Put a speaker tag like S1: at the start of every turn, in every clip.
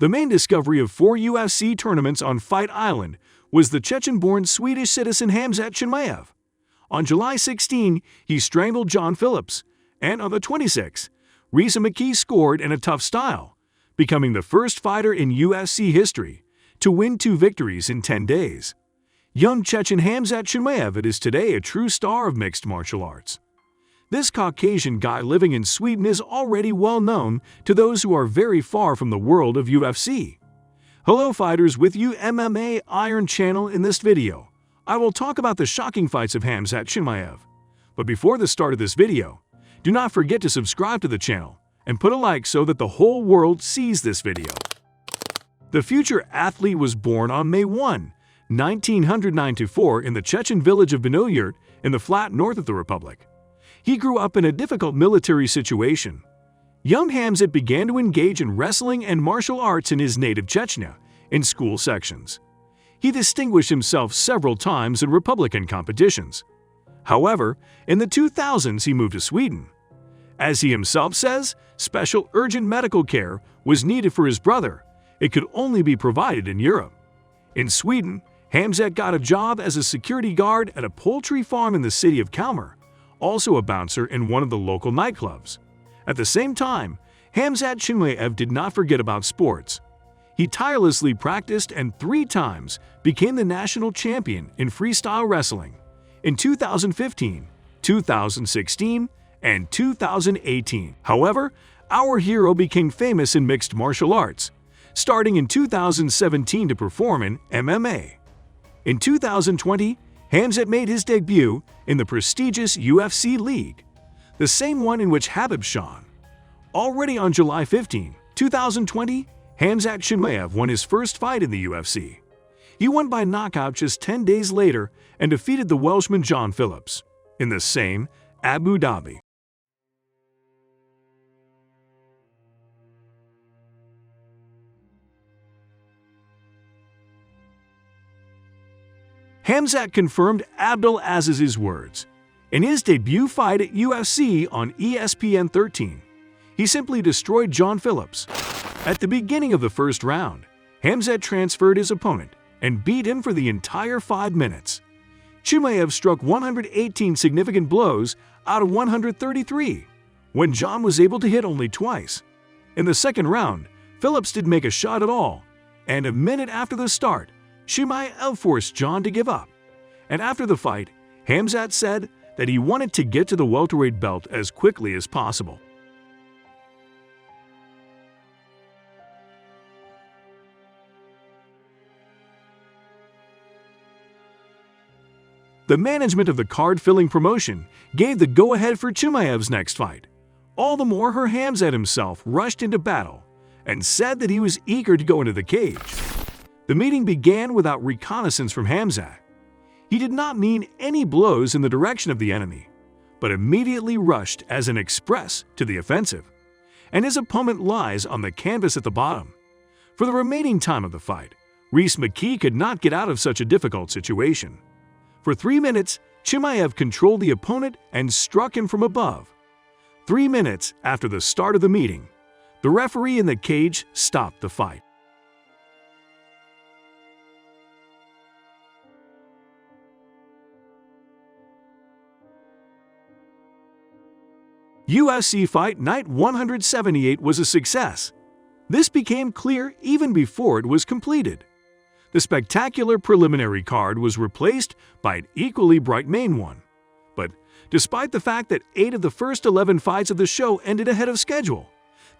S1: The main discovery of 4 UFC tournaments on Fight Island was the Chechen-born Swedish citizen Khamzat Chimaev. On July 16, he strangled John Phillips, and on the 26th, Risa McKee scored in a tough style, becoming the first fighter in UFC history to win 2 victories in 10 days. Young Chechen Khamzat Chimaev is today a true star of mixed martial arts. This Caucasian guy living in Sweden is already well known to those who are very far from the world of UFC. Hello fighters, with you MMA Iron channel. In this video, I will talk about the shocking fights of Khamzat Chimaev. But before the start of this video, do not forget to subscribe to the channel and put a like so that the whole world sees this video. The future athlete was born on May 1, 1994 in the Chechen village of Benoyurt in the flat north of the Republic. He grew up in a difficult military situation. Young Khamzat began to engage in wrestling and martial arts in his native Chechnya in school sections. He distinguished himself several times in Republican competitions. However, in the 2000s he moved to Sweden. As he himself says, special urgent medical care was needed for his brother. It could only be provided in Europe. In Sweden, Khamzat got a job as a security guard at a poultry farm in the city of Kalmar, also a bouncer in one of the local nightclubs. At the same time, Khamzat Chimaev did not forget about sports. He tirelessly practiced and 3 times became the national champion in freestyle wrestling in 2015, 2016, and 2018. However, our hero became famous in mixed martial arts, starting in 2017 to perform in MMA. In 2020, Khamzat made his debut in the prestigious UFC League, the same one in which Khabib shone. Already on July 15, 2020, Khamzat Chimaev won his first fight in the UFC. He won by knockout just 10 days later and defeated the Welshman John Phillips in the same Abu Dhabi. Khamzat confirmed Abdul Aziz's words. In his debut fight at UFC on ESPN 13, he simply destroyed John Phillips. At the beginning of the first round, Khamzat transferred his opponent and beat him for the entire 5 minutes. Chimaev struck 118 significant blows out of 133, when John was able to hit only twice. In the second round, Phillips didn't make a shot at all, and a minute after the start, Chimaev forced John to give up. And after the fight, Khamzat said that he wanted to get to the welterweight belt as quickly as possible. The management of the card-filling promotion gave the go-ahead for Chimaev's next fight. All the more her Khamzat himself rushed into battle and said that he was eager to go into the cage. The meeting began without reconnaissance from Khamzat. He did not mean any blows in the direction of the enemy, but immediately rushed as an express to the offensive, and his opponent lies on the canvas at the bottom. For the remaining time of the fight, Risa McKee could not get out of such a difficult situation. For 3 minutes, Chimaev controlled the opponent and struck him from above. 3 minutes after the start of the meeting, the referee in the cage stopped the fight. UFC Fight Night 178 was a success. This became clear even before it was completed. The spectacular preliminary card was replaced by an equally bright main one. But despite the fact that 8 of the first 11 fights of the show ended ahead of schedule,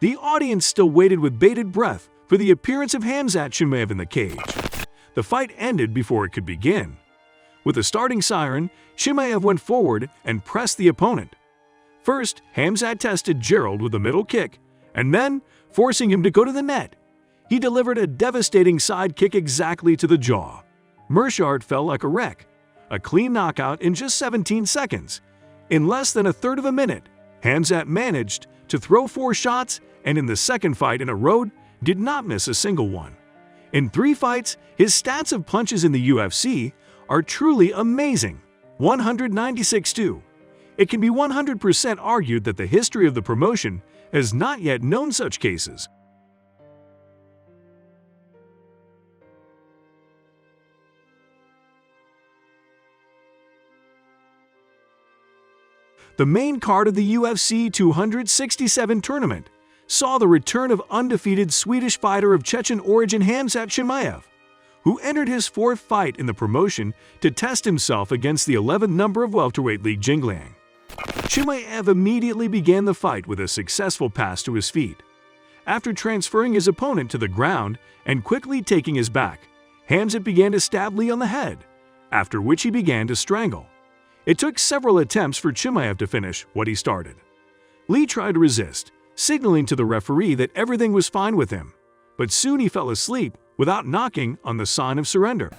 S1: the audience still waited with bated breath for the appearance of Khamzat Chimaev in the cage. The fight ended before it could begin. With the starting siren, Chimaev went forward and pressed the opponent. First, Khamzat tested Gerald with a middle kick, and then, forcing him to go to the net, he delivered a devastating side kick exactly to the jaw. Meerschaert fell like a wreck, a clean knockout in just 17 seconds. In less than a third of a minute, Khamzat managed to throw 4 shots, and in the second fight in a row, did not miss a single one. In 3 fights, his stats of punches in the UFC are truly amazing. 196-2. It can be 100% argued that the history of the promotion has not yet known such cases. The main card of the UFC 267 tournament saw the return of undefeated Swedish fighter of Chechen origin Khamzat Chimaev, who entered his fourth fight in the promotion to test himself against the 11th number of welterweight Li Jingliang. Chimaev immediately began the fight with a successful pass to his feet. After transferring his opponent to the ground and quickly taking his back, Khamzat began to stab Li on the head, after which he began to strangle. It took several attempts for Chimaev to finish what he started. Li tried to resist, signaling to the referee that everything was fine with him, but soon he fell asleep without knocking on the sign of surrender.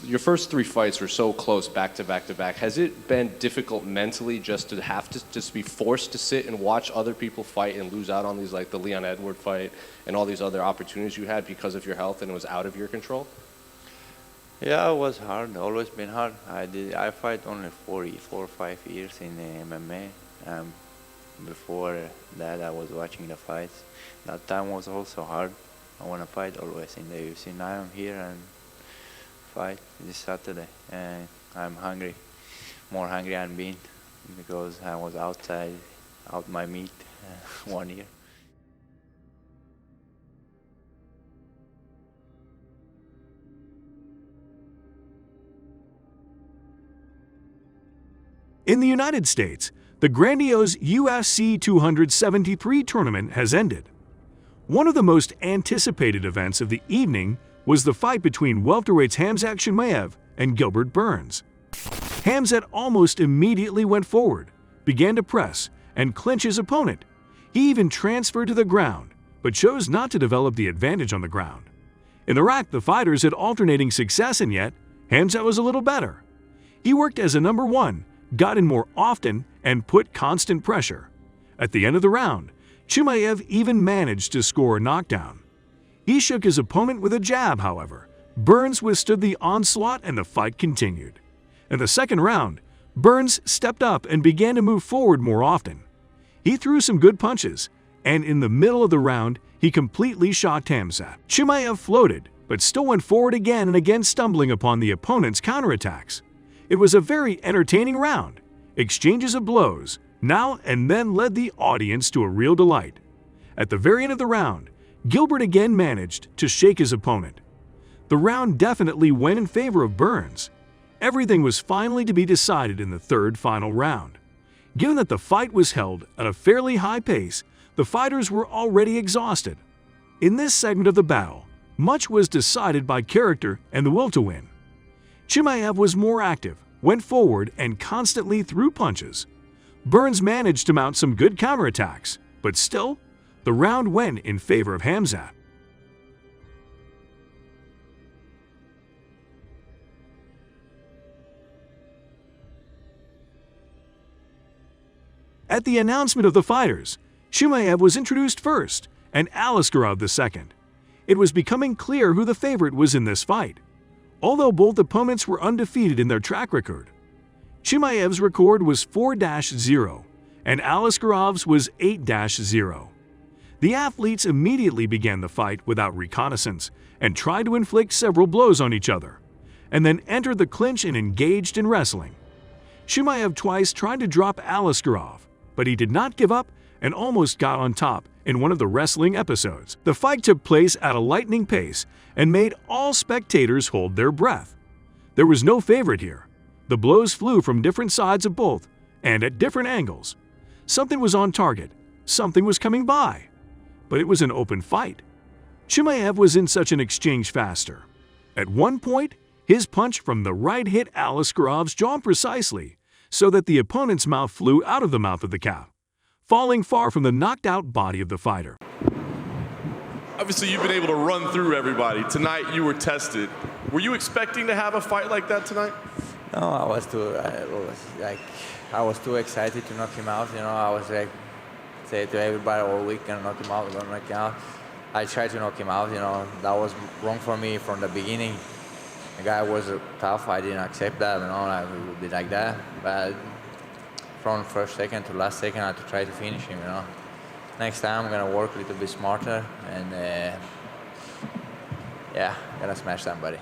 S2: Your first three fights were so close back to back to back. Has it been difficult mentally just to have to just be forced to sit and watch other people fight and lose out on these, like the Leon Edward fight and all these other opportunities you had because of your health and it was out of your control?
S3: Yeah, it was hard. Always been hard. I fight only 4 or 5 years in MMA. Before that, I was watching the fights. That time was also hard. I want to fight always in the UFC. Now I'm here and fight this Saturday. And I'm hungry, more hungry than been, because I was outside, out my meat 1 year.
S1: In the United States, the grandiose UFC 273 tournament has ended. One of the most anticipated events of the evening was the fight between welterweights Khamzat Chimaev and Gilbert Burns. Khamzat almost immediately went forward, began to press, and clinch his opponent. He even transferred to the ground, but chose not to develop the advantage on the ground. In the rack, the fighters had alternating success, and yet Khamzat was a little better. He worked as a number one, got in more often, and put constant pressure. At the end of the round, Chimaev even managed to score a knockdown. He shook his opponent with a jab, however. Burns withstood the onslaught and the fight continued. In the second round, Burns stepped up and began to move forward more often. He threw some good punches, and in the middle of the round, he completely shocked Khamzat. Chimaev floated, but still went forward again and again, stumbling upon the opponent's counterattacks. It was a very entertaining round. Exchanges of blows now and then led the audience to a real delight. At the very end of the round, Gilbert again managed to shake his opponent. The round definitely went in favor of Burns. Everything was finally to be decided in the third final round. Given that the fight was held at a fairly high pace, the fighters were already exhausted. In this segment of the battle, much was decided by character and the will to win. Chimaev was more active, went forward, and constantly threw punches. Burns managed to mount some good counterattacks, but still, the round went in favor of Khamzat. At the announcement of the fighters, Chimaev was introduced first and Aliskerov the second. It was becoming clear who the favorite was in this fight, although both opponents were undefeated in their track record. Chimaev's record was 4-0 and Aliskerov's was 8-0. The athletes immediately began the fight without reconnaissance and tried to inflict several blows on each other, and then entered the clinch and engaged in wrestling. Chimaev twice tried to drop Aliskerov, but he did not give up and almost got on top in one of the wrestling episodes. The fight took place at a lightning pace and made all spectators hold their breath. There was no favorite here. The blows flew from different sides of both and at different angles. Something was on target, something was coming by, but it was an open fight. Chimaev was in such an exchange faster. At one point, his punch from the right hit Aliskerov's jaw precisely, so that the opponent's mouth flew out of the mouth of the cow, falling far from the knocked-out body of the fighter.
S4: Obviously, you've been able to run through everybody. Tonight, you were tested. Were you expecting to have a fight like that tonight?
S3: No, I was too excited to knock him out. You know, I was like, say to everybody all week, gonna knock him out, we're gonna knock him out. I tried to knock him out. You know, that was wrong for me from the beginning. The guy was tough. I didn't accept that. You know, I would be like that. But from first second to last second, I had to try to finish him. You know, next time I'm gonna work a little bit smarter and yeah, gonna smash somebody.